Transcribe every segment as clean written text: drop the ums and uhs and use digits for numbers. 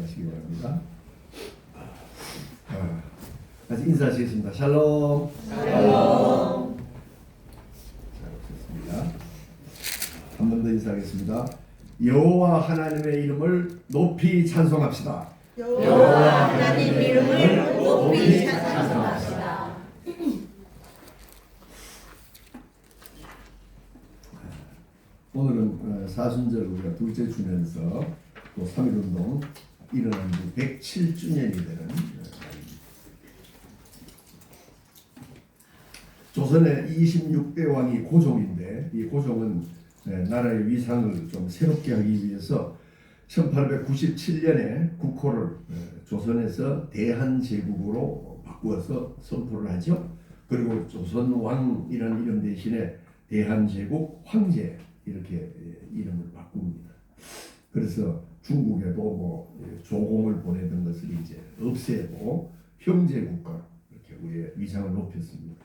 하시기 바랍니다. 같이 인사하시겠습니다. 샬롬. 샬롬. 잘 오셨습니다. 한 번 더 인사하겠습니다. 여호와 하나님의 이름을 높이 찬송합시다. 여호와 하나님 이름을 높이 찬송합시다. 오늘은 사순절 우리가 둘째 주면서 또 3.1운동 일어난 지 107주년이 되는 조선의 26대 왕이 고종인데, 이 고종은 나라의 위상을 좀 새롭게 하기 위해서 1897년에 국호를 조선에서 대한제국으로 바꾸어서 선포를 하죠. 그리고 조선왕이라는 이름 대신에 대한제국 황제 이렇게 이름을 바꿉니다. 그래서 중국에도 뭐 조공을 보내던 것을 이제 없애고 형제국가로 이렇게 우리의 위상을 높였습니다.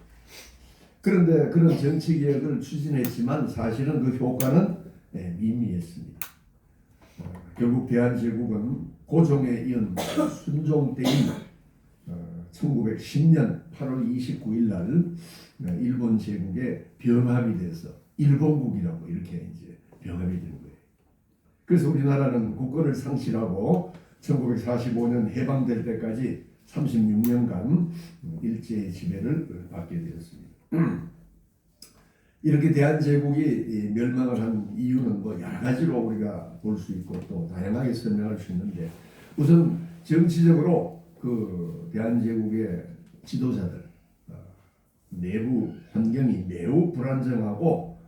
그런데 그런 정치 개혁을 추진했지만 사실은 그 효과는 미미했습니다. 결국 대한제국은 고종에 이은 순종 때인 1910년 8월 29일 날 일본 제국에 병합이 돼서 일본국이라고 이렇게 이제 병합이 된 거예요. 그래서 우리나라는 국권을 상실하고 1945년 해방될 때까지 36년간 일제의 지배를 받게 되었습니다. 이렇게 대한제국이 멸망을 한 이유는 뭐 여러 가지로 우리가 볼 수 있고 또 다양하게 설명할 수 있는데, 우선 정치적으로 그 대한제국의 지도자들 내부 환경이 매우 불안정하고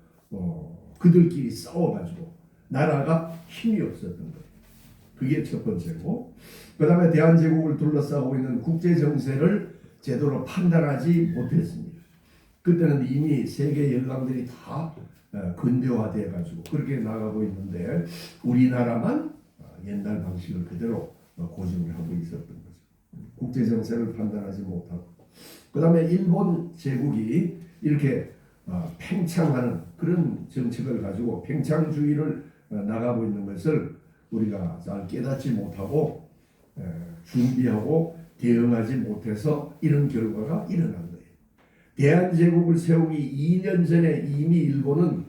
그들끼리 싸워가지고 나라가 힘이 없었던 거예요. 그게 첫 번째고, 그 다음에 대한제국을 둘러싸고 있는 국제 정세를 제대로 판단하지 못했습니다. 그때는 이미 세계 열강들이 다 근대화돼 가지고 그렇게 나가고 있는데 우리나라만 옛날 방식을 그대로 고집을 하고 있었던 거죠. 국제 정세를 판단하지 못하고, 그 다음에 일본 제국이 이렇게 팽창하는 그런 정책을 가지고 팽창주의를 나가고 있는 것을 우리가 잘 깨닫지 못하고 준비하고 대응하지 못해서 이런 결과가 일어난 거예요. 대한제국을 세우기 2년 전에 이미 일본은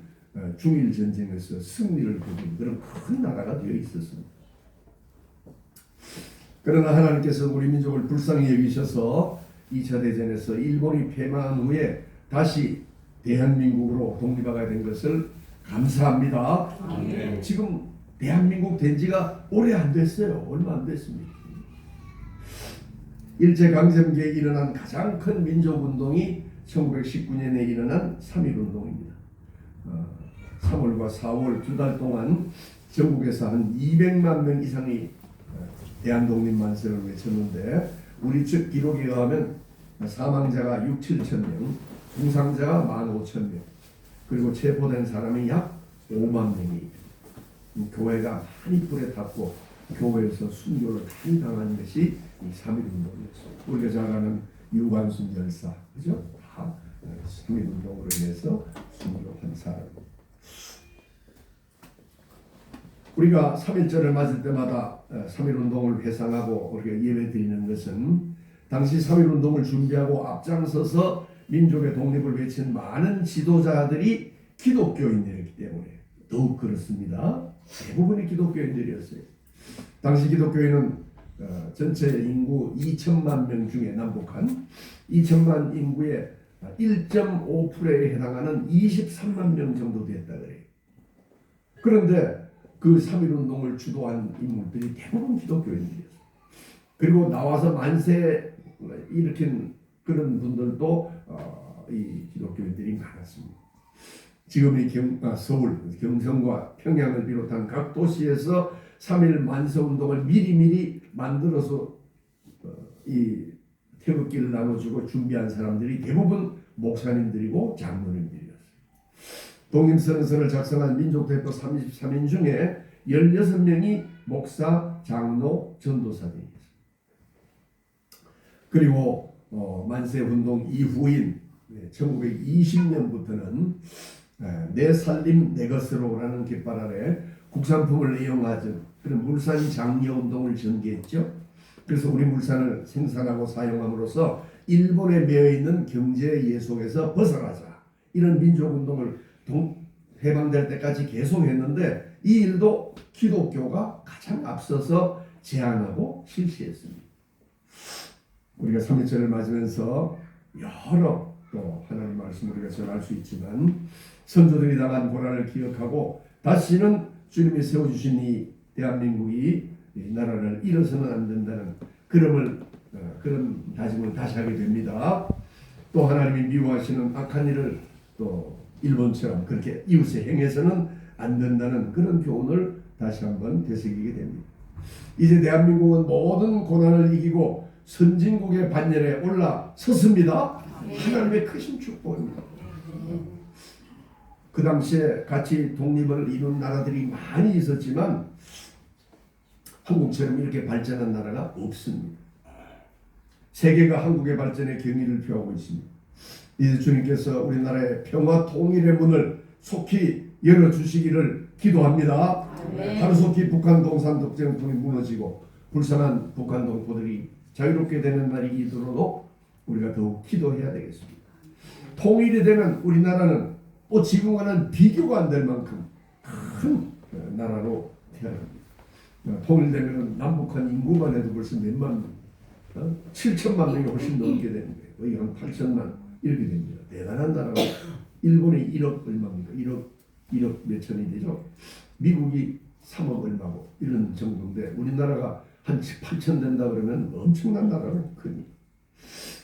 중일전쟁에서 승리를 거둔 그런 큰 나라가 되어 있었습니다. 그러나 하나님께서 우리 민족을 불쌍히 여기셔서 2차 대전에서 일본이 패망한 후에 다시 대한민국으로 독립하게 된 것을 감사합니다. 아멘. 지금 대한민국 된 지가 오래 안 됐어요. 얼마 안 됐습니다. 일제강점기에 일어난 가장 큰 민족운동이 1919년에 일어난 3.1운동입니다. 3월과 4월 두 달 동안 전국에서 한 200만 명 이상이 대한독립만세를 외쳤는데, 우리 측 기록에 의하면 사망자가 6, 7천 명, 중상자가 15,000명, 그리고 체포된 사람이 약 5만 명이 교회가 많이 불에 탔고 교회에서 순교를 많이 당한 것이 이 3.1운동이었어요. 우리가 잘 아는 유관순 열사, 그죠? 다 3.1운동으로 인해서 순교한 사람입니다. 우리가 3.1절을 맞을 때마다 3.1운동을 회상하고 우리가 예배 드리는 것은 당시 3.1운동을 준비하고 앞장서서 민족의 독립을 외친 많은 지도자들이 기독교인들이기 때문에 더욱 그렇습니다. 대부분이 기독교인들이었어요. 당시 기독교인은 전체 인구 2천만 명 중에 남북한 2천만 인구의 1.5%에 해당하는 23만 명 정도 됐다 그래요. 그런데 그 3.1운동을 주도한 인물들이 대부분 기독교인들이었어요. 그리고 나와서 만세 일으킨 그런 분들도 이 기독교인들이 많았습니다. 지금 이 서울, 경성과 평양을 비롯한 각 도시에서 3.1 만세운동을 미리미리 만들어서 이 태극기를 나눠주고 준비한 사람들이 대부분 목사님들이고 장로님들이었어요. 독립선언서를 작성한 민족대표 33인 중에 16명이 목사, 장로, 전도사들이었어요. 그리고 만세운동 이후인 1920년부터는 내 살림 내 것으로라는 깃발 아래 국산품을 이용하지 그런 물산 장려 운동을 전개했죠. 그래서 우리 물산을 생산하고 사용함으로써 일본에 매여 있는 경제 예속에서 벗어나자, 이런 민족 운동을 해방될 때까지 계속했는데, 이 일도 기독교가 가장 앞서서 제안하고 실시했습니다. 우리가 3일절을 맞으면서 여러 또 하나님 말씀 우리가 전할 수 있지만, 선조들이 당한 고난을 기억하고 다시는 주님이 세워주신 이 대한민국이 이 나라를 잃어서는 안 된다는 그런 다짐을 다시 하게 됩니다. 또 하나님이 미워하시는 악한 일을 또 일본처럼 그렇게 이웃에 행해서는 안 된다는 그런 교훈을 다시 한번 되새기게 됩니다. 이제 대한민국은 모든 고난을 이기고 선진국의 반열에 올라섰습니다. 하나님의 크신 축복입니다. 그 당시에 같이 독립을 이룬 나라들이 많이 있었지만 한국처럼 이렇게 발전한 나라가 없습니다. 세계가 한국의 발전에 경의를 표하고 있습니다. 이제 주님께서 우리나라의 평화 통일의 문을 속히 열어주시기를 기도합니다. 하루속히 북한 동산 독재정통이 무너지고 불쌍한 북한 동포들이 자유롭게 되는 날이 이르도록 우리가 더욱 기도해야 되겠습니다. 통일이 되면 우리나라는 지금과는 비교가 안 될 만큼 큰 나라로 태어납니다. 통일되면 남북한 인구만 해도 벌써 몇만 명, 7천만 명이 훨씬 넘게 되는 거예요. 거의 한 8천만 이렇게 됩니다. 대단한 나라고. 일본이 1억 얼마입니까? 1억 몇천이 되죠. 미국이 3억 얼마고 이런 정도인데 우리나라가 한 8천 된다 그러면 엄청난 나라로 큽니다.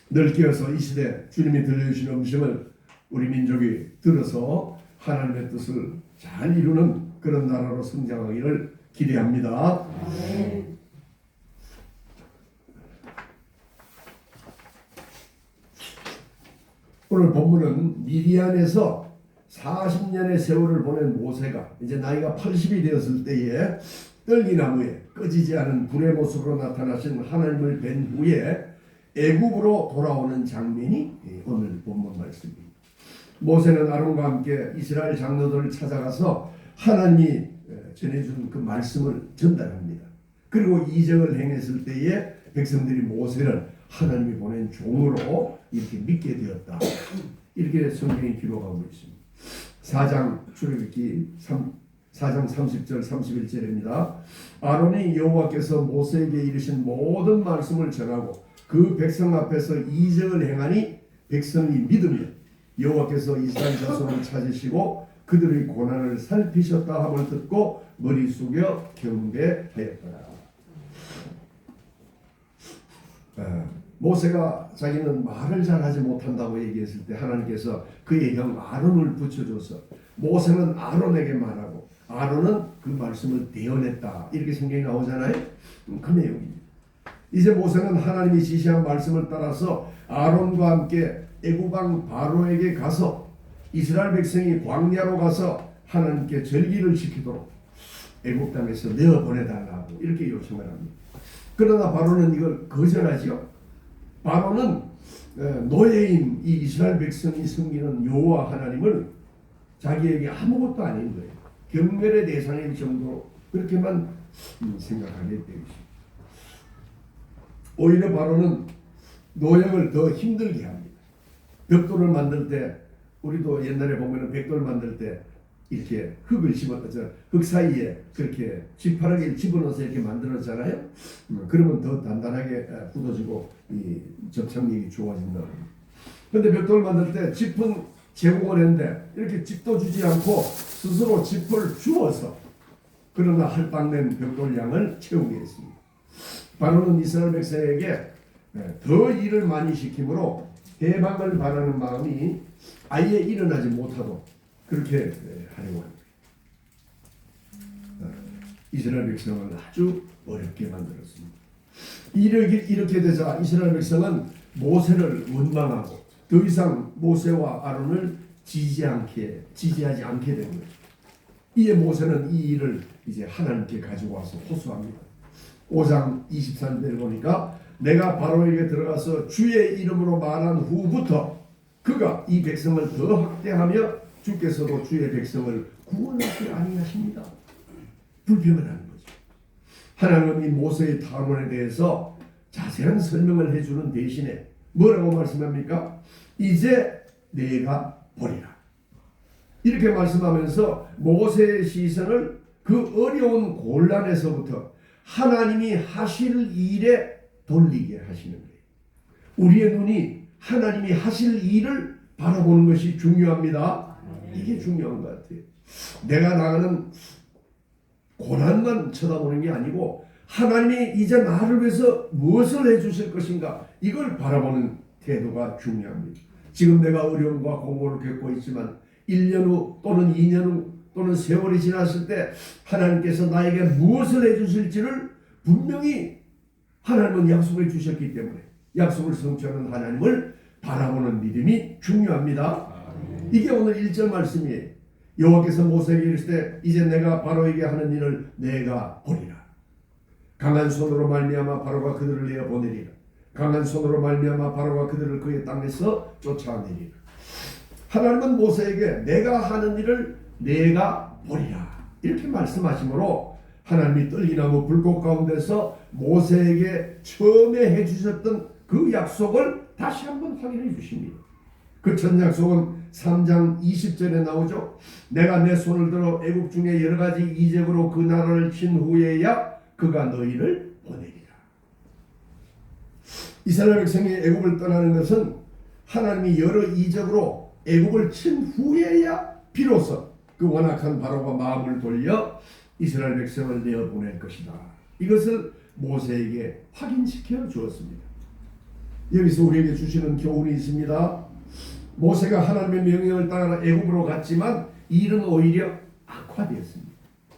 넓게어서 이 시대 주님이 들려주신 음성을 우리 민족이 들어서 하나님의 뜻을 잘 이루는 그런 나라로 성장하기를 기대합니다. 오늘 본문은 미디안에서 40년의 세월을 보낸 모세가 이제 나이가 80이 되었을 때에 떨기나무에 꺼지지 않은 불의 모습으로 나타나신 하나님을 뵌 후에 애굽으로 돌아오는 장면이 오늘 본문 말씀입니다. 모세는 아론과 함께 이스라엘 장로들을 찾아가서 하나님이 전해준 그 말씀을 전달합니다. 그리고 이적을 행했을 때에 백성들이 모세를 하나님이 보낸 종으로 이렇게 믿게 되었다. 이렇게 성경이 기록하고 있습니다. 4장 출애굽기 4장 30절 31절입니다. 아론이 여호와께서 모세에게 이르신 모든 말씀을 전하고 그 백성 앞에서 이적을 행하니 백성이 믿으며 여호와께서 이스라엘 자손을 찾으시고 그들의 고난을 살피셨다 함을 듣고 머리 숙여 경배하였더라. 모세가 자기는 말을 잘하지 못한다고 얘기했을 때 하나님께서 그의 형 아론을 붙여줘서 모세는 아론에게 말하고 아론은 그 말씀을 대언했다. 이렇게 성경이 나오잖아요. 그 내용입니다. 이제 모세는 하나님이 지시한 말씀을 따라서 아론과 함께 애굽 왕 바로에게 가서 이스라엘 백성이 광야로 가서 하나님께 절기를 지키도록 애굽 땅에서 내어보내달라고 이렇게 요청을 합니다. 그러나 바로는 이걸 거절하죠. 바로는 노예인 이 이스라엘 백성이 섬기는 여호와 하나님을 자기에게 아무것도 아닌 거예요. 경멸의 대상일 정도로 그렇게만 생각하게 되었습니다. 오히려 바로는 노역을 더 힘들게 합니다. 벽돌을 만들 때 우리도 옛날에 보면은 벽돌 만들 때 이렇게 흙을 흙 사이에 그렇게 지파라기를 집어넣어서 이렇게 만들었잖아요. 그러면 더 단단하게 굳어지고 이 접착력이 좋아진다. 그런데 벽돌을 만들 때 짚은 제공을 했는데 이렇게 짚도 주지 않고 스스로 짚을 주어서 그러나 할당된 벽돌 양을 채우게 했습니다. 바로는 이스라엘 백성에게 더 일을 많이 시키므로 해방을 바라는 마음이 아예 일어나지 못하도록 그렇게 하려고 합니다. 이스라엘 백성을 아주 어렵게 만들었습니다. 이렇게 되자 이스라엘 백성은 모세를 원망하고 더 이상 모세와 아론을 지지하지 않게 된 거죠. 이에 모세는 이 일을 이제 하나님께 가지고 와서 호소합니다. 5장 23절을 보니까 내가 바로에게 들어가서 주의 이름으로 말한 후부터 그가 이 백성을 더 학대하며 주께서도 주의 백성을 구원하지 아니하십니다. 불평을 하는 거죠. 하나님은 이 모세의 탈원에 대해서 자세한 설명을 해주는 대신에 뭐라고 말씀합니까? 이제 내가 보리라. 이렇게 말씀하면서 모세의 시선을 그 어려운 곤란에서부터 하나님이 하실 일에 돌리게 하시는 거예요. 우리의 눈이 하나님이 하실 일을 바라보는 것이 중요합니다. 이게 중요한 것 같아요. 내가 나가는 고난만 쳐다보는 게 아니고 하나님이 이제 나를 위해서 무엇을 해주실 것인가, 이걸 바라보는 태도가 중요합니다. 지금 내가 어려움과 공고를 겪고 있지만 1년 후 또는 2년 후 또는 세월이 지났을 때 하나님께서 나에게 무엇을 해주실지를 분명히 하나님은 약속해 주셨기 때문에 약속을 성취하는 하나님을 바라보는 믿음이 중요합니다. 이게 오늘 1절 말씀이에요. 여호와께서 모세에게 이르시되 이제 내가 바로에게 하는 일을 내가 보리라. 강한 손으로 말미암아 바로가 그들을 내어 보내리라. 강한 손으로 말미암아 바로가 그들을 그의 땅에서 쫓아내리라. 하나님은 모세에게 내가 하는 일을 내가 보리라 이렇게 말씀하시므로 하나님이 떨기나무 불꽃 가운데서 모세에게 처음에 해주셨던 그 약속을 다시 한번 확인해 주십니다. 그 첫 약속은 3장 20절에 나오죠. 내가 내 손을 들어 애국 중에 여러 가지 이적으로 그 나라를 친 후에야 그가 너희를 보내리라. 이스라엘 백성이 애국을 떠나는 것은 하나님이 여러 이적으로 애국을 친 후에야 비로소 그 완악한 바로가 마음을 돌려 이스라엘 백성을 내어 보낼 것이다. 이것을 모세에게 확인시켜 주었습니다. 여기서 우리에게 주시는 교훈이 있습니다. 모세가 하나님의 명령을 따라 애국으로 갔지만 일은 오히려 악화되었습니다.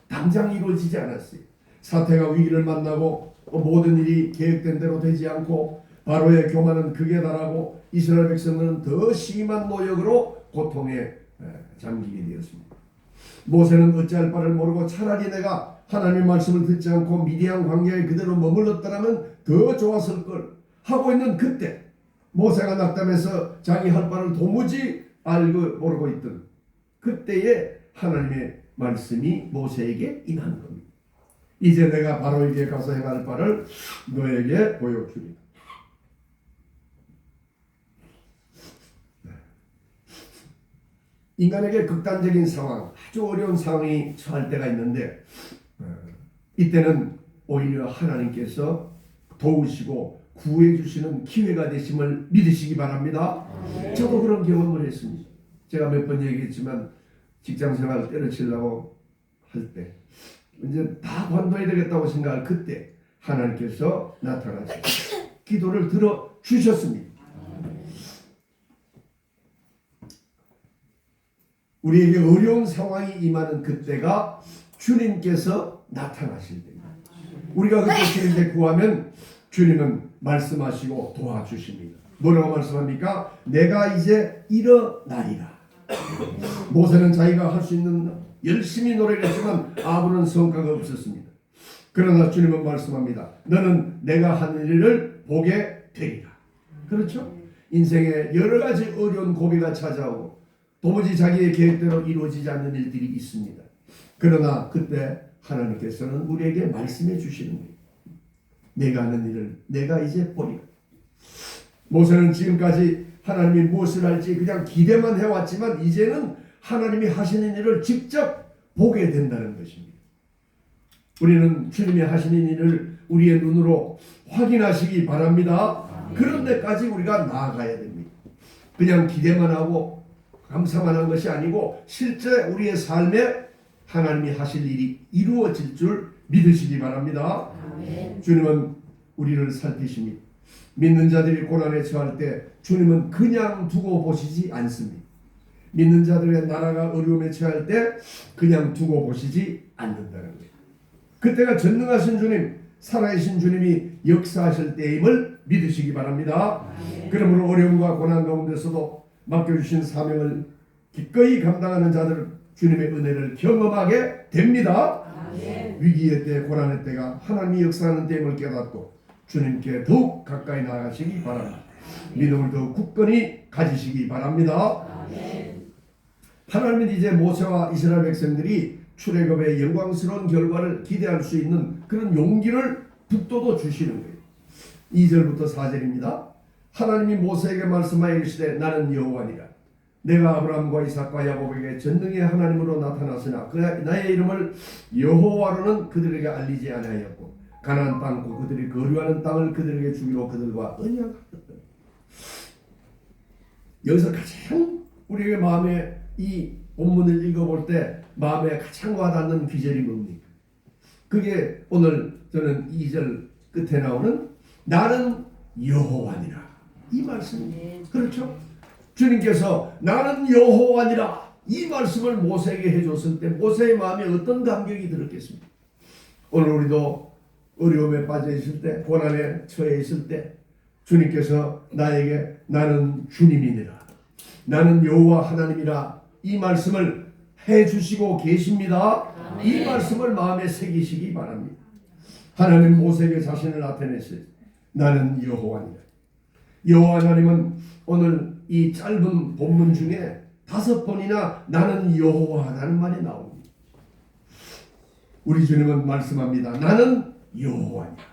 당장 이루어지지 않았어요. 사태가 위기를 만나고 모든 일이 계획된 대로 되지 않고 바로의 교만은 극에 달하고 이스라엘 백성들은 더 심한 노역으로 고통에 잠기게 되었습니다. 모세는 어찌할 바를 모르고 차라리 내가 하나님의 말씀을 듣지 않고 미디안 광야에 그대로 머물렀더라면 더 좋았을 걸 하고 있는 그때 모세가 낙담해서 자기 할 바를 도무지 알고 모르고 있던 그때에 하나님의 말씀이 모세에게 임한 겁니다. 이제 내가 바로에게 가서 행할 바를 너에게 보여주리라. 인간에게 극단적인 상황, 아주 어려운 상황이 처할 때가 있는데 이때는 오히려 하나님께서 도우시고 구해주시는 기회가 되심을 믿으시기 바랍니다. 저도 그런 경험을 했습니다. 제가 몇 번 얘기했지만 직장생활 때려치려고 할 때 이제 다 관둬야 되겠다고 생각할 그때 하나님께서 나타나시고 기도를 들어주셨습니다. 우리에게 어려운 상황이 임하는 그때가 주님께서 나타나실 때입니다. 우리가 그때 주님께 구하면 주님은 말씀하시고 도와주십니다. 뭐라고 말씀합니까? 내가 이제 일어나리라. 모세는 자기가 할 수 있는 열심히 노래를 했지만 아무런 성과가 없었습니다. 그러나 주님은 말씀합니다. 너는 내가 하는 일을 보게 되리라. 그렇죠? 인생에 여러 가지 어려운 고비가 찾아오고 도무지 자기의 계획대로 이루어지지 않는 일들이 있습니다. 그러나 그때 하나님께서는 우리에게 말씀해 주시는 거예요. 내가 하는 일을 내가 이제 보리라. 모세는 지금까지 하나님이 무엇을 할지 그냥 기대만 해왔지만 이제는 하나님이 하시는 일을 직접 보게 된다는 것입니다. 우리는 주님이 하시는 일을 우리의 눈으로 확인하시기 바랍니다. 그런 데까지 우리가 나아가야 됩니다. 그냥 기대만 하고 감사만 한 것이 아니고 실제 우리의 삶에 하나님이 하실 일이 이루어질 줄 믿으시기 바랍니다. 아멘. 주님은 우리를 살피십니다. 믿는 자들이 고난에 처할 때 주님은 그냥 두고 보시지 않습니다. 믿는 자들의 나라가 어려움에 처할 때 그냥 두고 보시지 않는다는 거예요. 그때가 전능하신 주님, 살아계신 주님이 역사하실 때임을 믿으시기 바랍니다. 아멘. 그러므로 어려움과 고난 가운데서도 맡겨주신 사명을 기꺼이 감당하는 자들은 주님의 은혜를 경험하게 됩니다. 아멘. 위기의 때, 고난의 때가 하나님이 역사하는 때임을 깨닫고 주님께 더욱 가까이 나아가시기 바랍니다. 믿음을 더욱 굳건히 가지시기 바랍니다. 아멘. 하나님은 이제 모세와 이스라엘 백성들이 출애굽의 영광스러운 결과를 기대할 수 있는 그런 용기를 북돋워 주시는 거예요. 2절부터 4절입니다. 하나님이 모세에게 말씀하여 이르시되 나는 여호와니라. 내가 아브라함과 이삭과 야곱에게 전능의 하나님으로 나타났으나 나의 이름을 여호와로는 그들에게 알리지 아니하였고 가나안 땅 그들이 거류하는 땅을 그들에게 주기로 그들과 언약하였다. 여기서 가장 우리에게 마음에 이 본문을 읽어볼 때 마음에 가장 와닿는 귀절이 뭡니까? 그게 오늘 저는 2절 끝에 나오는 나는 여호와니라 이 말씀입니다. 그렇죠? 주님께서 나는 여호와니라 이 말씀을 모세에게 해줬을 때 모세의 마음에 어떤 감격이 들었겠습니까? 오늘 우리도 어려움에 빠져 있을 때 고난에 처해 있을 때 주님께서 나에게 나는 주님이니라 나는 여호와 하나님이라 이 말씀을 해주시고 계십니다. 아멘. 이 말씀을 마음에 새기시기 바랍니다. 하나님 모세에게 자신을 나타냈어요. 나는 여호와니라. 여호와 하나님은 오늘 이 짧은 본문 중에 5번이나 나는 여호와라는 말이 나옵니다. 우리 주님은 말씀합니다. 나는 여호와니라.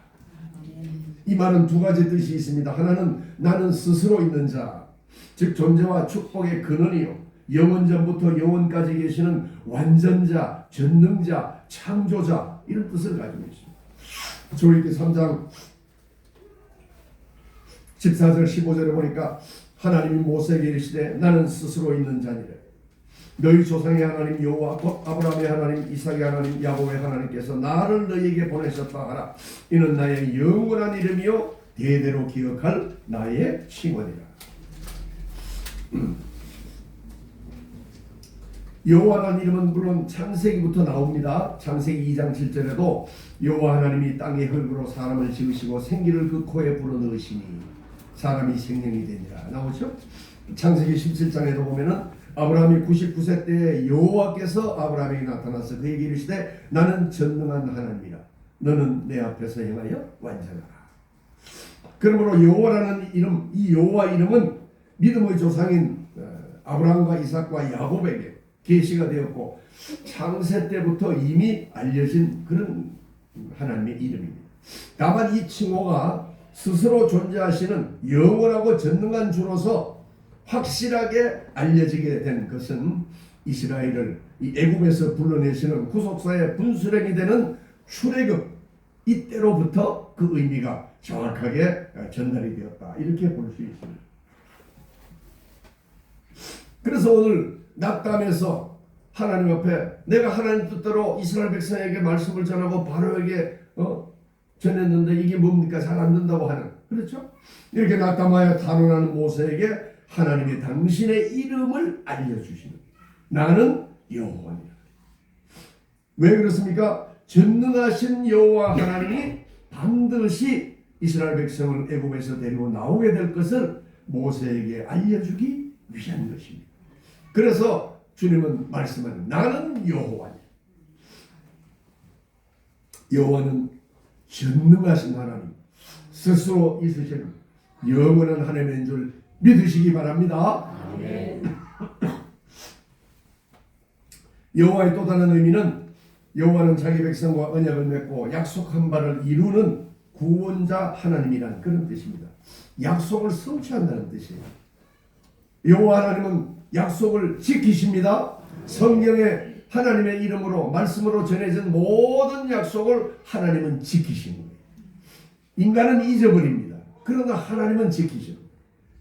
이 말은 두 가지 뜻이 있습니다. 하나는 나는 스스로 있는 자, 즉 존재와 축복의 근원이요 영원전부터 영원까지 계시는 완전자, 전능자, 창조자 이런 뜻을 가지고 있습니다. 출애굽기 3장 14절 15절에 보니까 하나님이 모세에게 이르시되 나는 스스로 있는 자니라. 너희 조상의 하나님 여호와 곧 아브라함의 하나님 이삭의 하나님 야곱의 하나님께서 나를 너희에게 보내셨다 하라. 이는 나의 영원한 이름이요 대대로 기억할 나의 칭언이라. 여호와라는 이름은 물론 창세기부터 나옵니다. 창세기 2장 7절에도 여호와 하나님이 땅의 흙으로 사람을 지으시고 생기를 그 코에 불어넣으시니 사람이 생명이 되니라 나오죠. 창세기 17장에도 보면은 아브라함이 99세 때에 여호와께서 아브라함에게 나타나서 그에게 이르시되 나는 전능한 하나님이라 너는 내 앞에서 행하여 완전하라. 그러므로 여호와라는 이름, 이 여호와 이름은 믿음의 조상인 아브라함과 이삭과 야곱에게 계시가 되었고 창세 때부터 이미 알려진 그런 하나님의 이름입니다. 다만 이 칭호가 스스로 존재하시는 영원하고 전능한 주로서 확실하게 알려지게 된 것은 이스라엘을 이 애굽에서 불러내시는 구속사의 분수령이 되는 출애굽 이때로부터 그 의미가 정확하게 전달이 되었다 이렇게 볼 수 있습니다. 그래서 오늘 낙담에서 하나님 앞에 내가 하나님 뜻대로 이스라엘 백성에게 말씀을 전하고 바로에게 전했는데 이게 뭡니까? 잘 안 된다고 하는, 그렇죠? 이렇게 낙담하여 탄원하는 모세에게 하나님이 당신의 이름을 알려주시는 나는 여호와니라. 왜 그렇습니까? 전능하신 여호와 하나님이 반드시 이스라엘 백성을 애굽에서 데리고 나오게 될 것을 모세에게 알려주기 위한 것입니다. 그래서 주님은 말씀하는 나는 여호와니라. 여호와는 전능하신 하나님, 스스로 있으시는 영원한 하나님인 줄 믿으시기 바랍니다. 아멘. 여호와의 또 다른 의미는 여호와는 자기 백성과 언약을 맺고 약속한 바를 이루는 구원자 하나님이라는 그런 뜻입니다. 약속을 성취한다는 뜻이에요. 여호와 하나님은 약속을 지키십니다. 성경에 하나님의 이름으로 말씀으로 전해진 모든 약속을 하나님은 지키시는 거예요. 인간은 잊어버립니다. 그러나 하나님은 지키시는 거예요.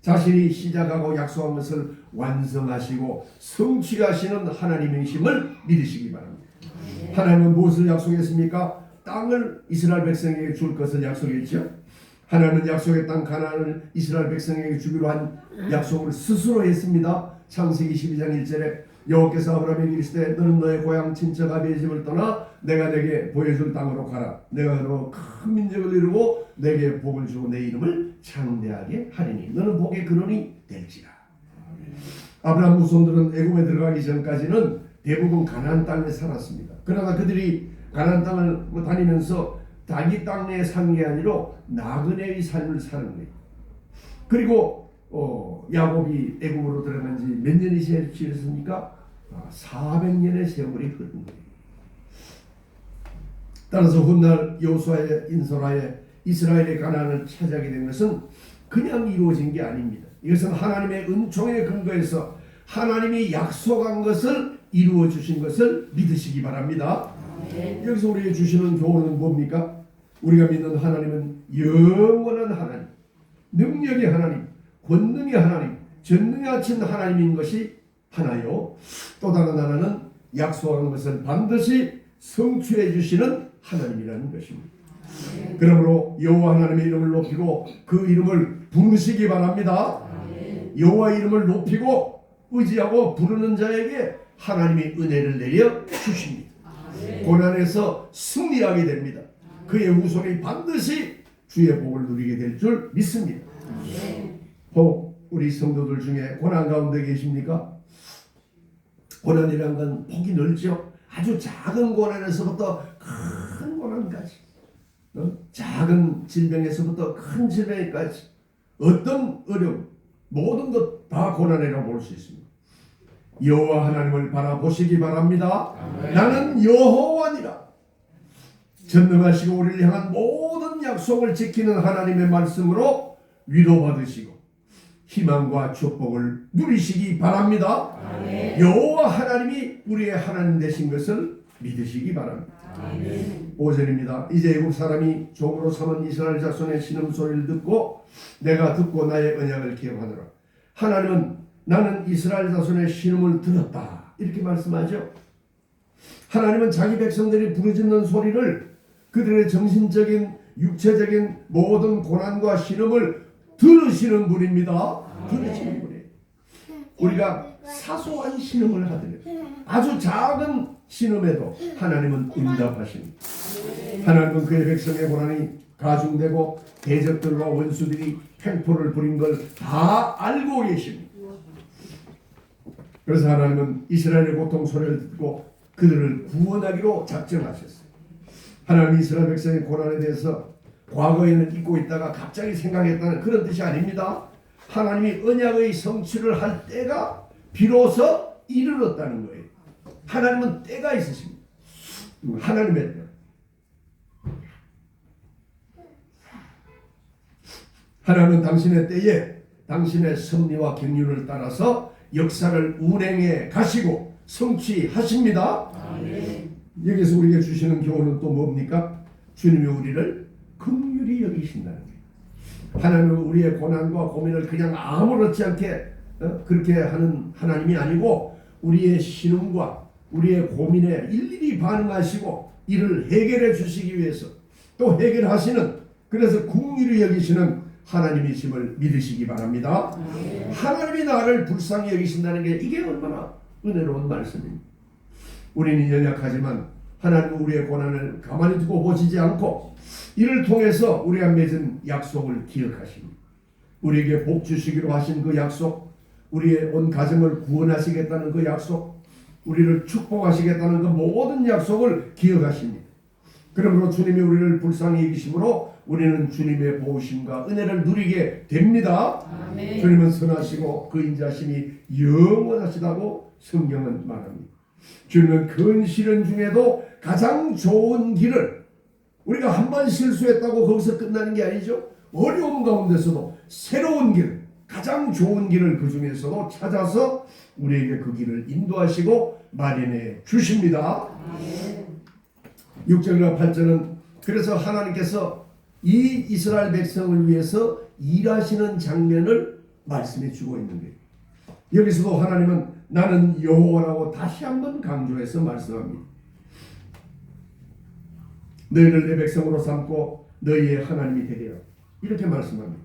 자신이 시작하고 약속한 것을 완성하시고 성취하시는 하나님이심을 믿으시기 바랍니다. 하나님은 무엇을 약속했습니까? 땅을 이스라엘 백성에게 줄 것을 약속했죠. 하나님은 약속의 땅 가나안을 이스라엘 백성에게 주기로 한 약속을 스스로 했습니다. 창세기 12장 1절에 여호와께서 아브라함에게 이르시되 너는 너의 고향 친척 아비의 집을 떠나 내가 내게 보여줄 땅으로 가라. 내가 너로 큰 민족을 이루고 내게 복을 주고 내 이름을 창대하게 하리니 너는 복의 근원이 될지라. 아브라함 후손들은 애굽에 들어가기 전까지는 대부분 가나안 땅에 살았습니다. 그러나 그들이 가나안 땅을 다니면서 자기 땅 내에 사는 게 아니라 나그네의 삶을 사는 거예요. 그리고 야곱이 애굽으로 들어간 지 몇 년이 지났습니까? 400년의 세월이 흐른 거예요. 따라서 훗날 여호수아의 인솔하에 이스라엘의 가나안을 차지하게 된 것은 그냥 이루어진 게 아닙니다. 이것은 하나님의 은총에 근거해서 하나님이 약속한 것을 이루어 주신 것을 믿으시기 바랍니다. 여기서 우리에게 주시는 교훈은 뭡니까? 우리가 믿는 하나님은 영원한 하나님, 능력의 하나님, 권능의 하나님, 전능하신 하나님인 것이 하나요. 또 다른 하나는 약속한 것을 반드시 성취해 주시는 하나님이라는 것입니다. 그러므로 여호와 하나님의 이름을 높이고 그 이름을 부르시기 바랍니다. 여호와 이름을 높이고 의지하고 부르는 자에게 하나님이 은혜를 내려 주십니다. 고난에서 승리하게 됩니다. 그의 후손이 반드시 주의 복을 누리게 될 줄 믿습니다. 혹 우리 성도들 중에 고난 가운데 계십니까? 고난이란 건 폭이 넓죠. 아주 작은 고난에서부터 큰 고난까지, 작은 질병에서부터 큰 질병까지 어떤 어려움, 모든 것 다 고난이라고 볼 수 있습니다. 여호와 하나님을 바라보시기 바랍니다. 나는 여호와니라. 전능하시고 우리를 향한 모든 약속을 지키는 하나님의 말씀으로 위로받으시고 희망과 축복을 누리시기 바랍니다. 여호와 하나님이 우리의 하나님 되신 것을 믿으시기 바랍니다. 5절입니다. 이제 애국 사람이 종으로 삼은 이스라엘 자손의 신음소리를 듣고 내가 듣고 나의 언약을 기억하노라. 하나님은 나는 이스라엘 자손의 신음을 들었다 이렇게 말씀하죠. 하나님은 자기 백성들이 부르짖는 소리를, 그들의 정신적인 육체적인 모든 고난과 신음을 들으시는 분입니다. 들으시는 분이에요. 우리가 사소한 신음을 하더라도, 아주 작은 신음에도 하나님은 응답하십니다. 하나님은 그의 백성의 고난이 가중되고 대적들과 원수들이 횡포를 부린 걸 다 알고 계십니다. 그래서 하나님은 이스라엘의 고통 소리를 듣고 그들을 구원하기로 작정하셨어요. 하나님 이스라엘 백성의 고난에 대해서 과거에는 잊고 있다가 갑자기 생각했다는 그런 뜻이 아닙니다. 하나님이 언약의 성취를 할 때가 비로소 이르렀다는 거예요. 하나님은 때가 있으십니다. 하나님의 때. 하나님은 당신의 때에 당신의 섭리와 경륜을 따라서 역사를 운행해 가시고 성취하십니다. 여기서 우리에게 주시는 교훈은 또 뭡니까? 주님이 우리를 긍휼히 여기신다는 거예요. 하나님은 우리의 고난과 고민을 그냥 아무렇지 않게 그렇게 하는 하나님이 아니고 우리의 신음과 우리의 고민에 일일이 반응하시고 이를 해결해 주시기 위해서 또 해결하시는, 그래서 긍휼히 여기시는 하나님이심을 믿으시기 바랍니다. 하나님이 나를 불쌍히 여기신다는 게 이게 얼마나 은혜로운 말씀입니다. 우리는 연약하지만 하나님은 우리의 고난을 가만히 두고 보시지 않고 이를 통해서 우리가 맺은 약속을 기억하십니다. 우리에게 복 주시기로 하신 그 약속, 우리의 온 가정을 구원하시겠다는 그 약속, 우리를 축복하시겠다는 그 모든 약속을 기억하십니다. 그러므로 주님이 우리를 불쌍히 여기심으로 우리는 주님의 보호심과 은혜를 누리게 됩니다. 아멘. 주님은 선하시고 그 인자심이 영원하시다고 성경은 말합니다. 주님은 큰 시련 중에도 가장 좋은 길을, 우리가 한 번 실수했다고 거기서 끝나는 게 아니죠. 어려움 가운데서도 새로운 길, 가장 좋은 길을 그 중에서도 찾아서 우리에게 그 길을 인도하시고 마련해 주십니다. 6절과 8절은 그래서 하나님께서 이 이스라엘 백성을 위해서 일하시는 장면을 말씀해 주고 있는 거예요. 여기서도 하나님은 나는 여호와라고 다시 한번 강조해서 말씀합니다. 너희를 내 백성으로 삼고 너희의 하나님이 되리라 이렇게 말씀합니다.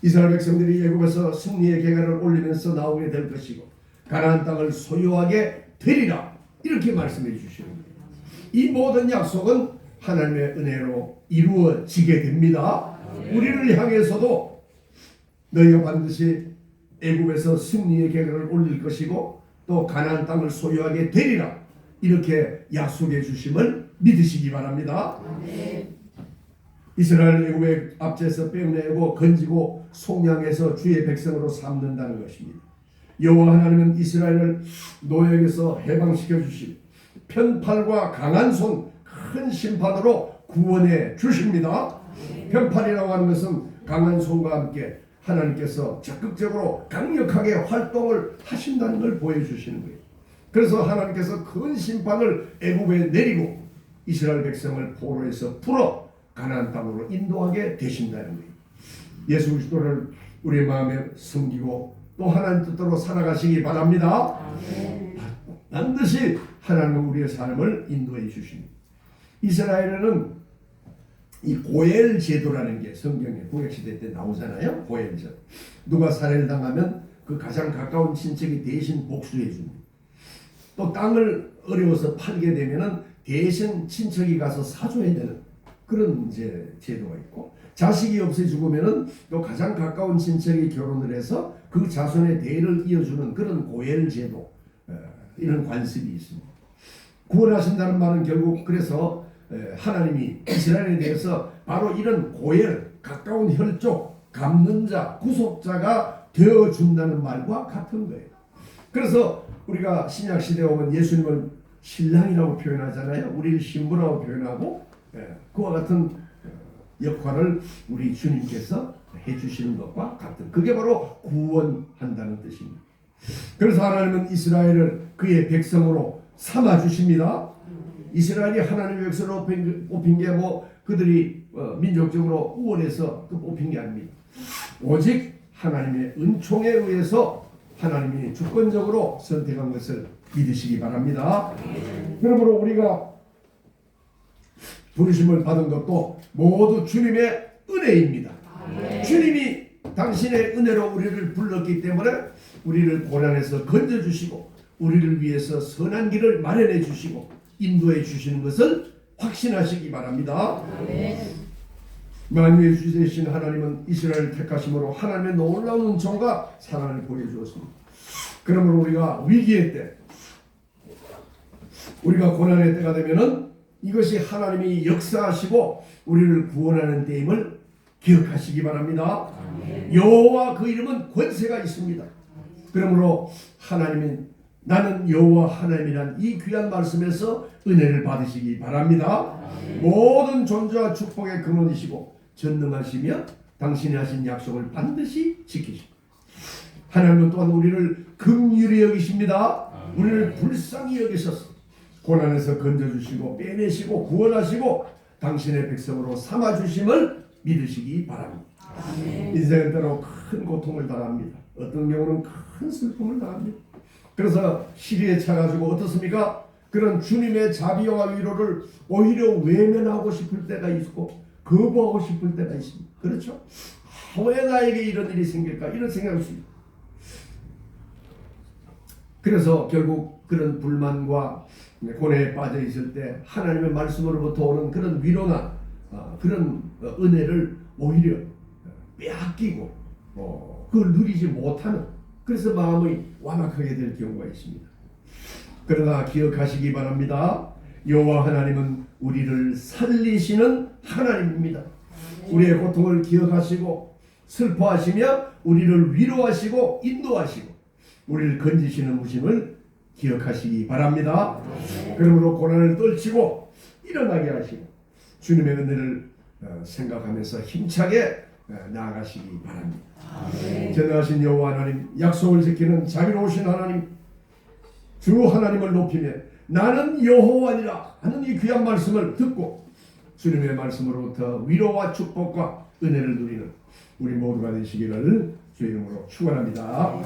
이스라엘 백성들이 애굽에서 승리의 갱활을 올리면서 나오게 될 것이고 가나안 땅을 소유하게 되리라 이렇게 말씀해 주시는 거예요. 이 모든 약속은 하나님의 은혜로 이루어지게 됩니다. 우리를 향해서도 너희가 반드시 애굽에서 승리의 갱활을 올릴 것이고 또 가나안 땅을 소유하게 되리라 이렇게 약속해 주심을 믿으시기 바랍니다. 이스라엘 애굽의 앞제에서 빼내고 건지고 속량해서 주의 백성으로 삼는다는 것입니다. 여호와 하나님은 이스라엘을 노예에게서 해방시켜 주시고 편팔과 강한 손, 큰 심판으로 구원해 주십니다. 편판이라고 하는 것은 강한 손과 함께 하나님께서 적극적으로 강력하게 활동을 하신다는 걸 보여주시는 거예요. 그래서 하나님께서 큰 심판을 애굽에 내리고 이스라엘 백성을 포로에서 풀어 가나안 땅으로 인도하게 되신다는 거예요. 예수 그리스도를 우리 마음에 숨기고 또 하나님 뜻대로 살아가시기 바랍니다. 반드시 하나님은 우리의 삶을 인도해 주십니다. 이스라엘은 이 고엘 제도라는 게 성경에 구약시대 때 나오잖아요. 고엘제. 누가 살해를 당하면 그 가장 가까운 친척이 대신 복수해 줍니다. 또 땅을 어려워서 팔게 되면은 대신 친척이 가서 사줘야 되는 그런 이제 제도가 있고, 자식이 없어 죽으면은 또 가장 가까운 친척이 결혼을 해서 그 자손의 대를 이어주는 그런 고엘 제도, 이런 관습이 있습니다. 구원하신다는 말은 결국 그래서 하나님이 이스라엘에 대해서 바로 이런 고엘, 가까운 혈족, 갚는 자, 구속자가 되어준다는 말과 같은 거예요. 그래서 우리가 신약시대에 오면 예수님을 신랑이라고 표현하잖아요. 우리를 신부라고 표현하고, 그와 같은 역할을 우리 주님께서 해주시는 것과 같은, 그게 바로 구원한다는 뜻입니다. 그래서 하나님은 이스라엘을 그의 백성으로 삼아주십니다. 이스라엘이 하나님의 백성으로 뽑힌 게 뭐 그들이 민족적으로 우월해서 뽑힌 게 아닙니다. 오직 하나님의 은총에 의해서 하나님이 주권적으로 선택한 것을 믿으시기 바랍니다. 그러므로 우리가 부르심을 받은 것도 모두 주님의 은혜입니다. 주님이 당신의 은혜로 우리를 불렀기 때문에 우리를 고난에서 건져주시고 우리를 위해서 선한 길을 마련해 주시고 인도해 주시는 것을 확신하시기 바랍니다. 만유의 주 되신 하나님은 이스라엘을 택하심으로 하나님의 놀라운 은총과 사랑을 보여주었습니다. 그러므로 우리가 위기의 때, 우리가 고난의 때가 되면은 이것이 하나님이 역사하시고 우리를 구원하는 때임을 기억하시기 바랍니다. 여호와 그 이름은 권세가 있습니다. 그러므로 하나님은 나는 여호와 하나님이란 이 귀한 말씀에서 은혜를 받으시기 바랍니다. 모든 존재와 축복의 근원이시고 전능하시며 당신이 하신 약속을 반드시 지키십니다. 하나님은 또한 우리를 긍휼히 여기십니다. 우리를 불쌍히 여기셔서 고난에서 건져주시고 빼내시고 구원하시고 당신의 백성으로 삼아주심을 믿으시기 바랍니다. 인생은 때로 큰 고통을 당합니다. 어떤 경우는 큰 슬픔을 당합니다. 그래서 시리에 차가지고 어떻습니까? 그런 주님의 자비와 위로를 오히려 외면하고 싶을 때가 있고 거부하고 싶을 때가 있습니다. 그렇죠? 왜 나에게 이런 일이 생길까? 이런 생각이 있습니다. 그래서 결국 그런 불만과 고뇌에 빠져 있을 때 하나님의 말씀으로부터 오는 그런 위로나 그런 은혜를 오히려 빼앗기고 그걸 누리지 못하는, 그래서 마음이 완악하게 될 경우가 있습니다. 그러나 기억하시기 바랍니다. 여호와 하나님은 우리를 살리시는 하나님입니다. 우리의 고통을 기억하시고 슬퍼하시며 우리를 위로하시고 인도하시고 우리를 건지시는 무심을 기억하시기 바랍니다. 그러므로 고난을 떨치고 일어나게 하시고 주님의 은혜를 생각하면서 힘차게 나아가시기 바랍니다. 전능하신 여호와 하나님, 약속을 지키는 자비로우신 하나님, 주 하나님을 높이며 나는 여호와니라 하는 이 귀한 말씀을 듣고 주님의 말씀으로부터 위로와 축복과 은혜를 누리는 우리 모두가 되시기를 주의 이름으로 축원합니다.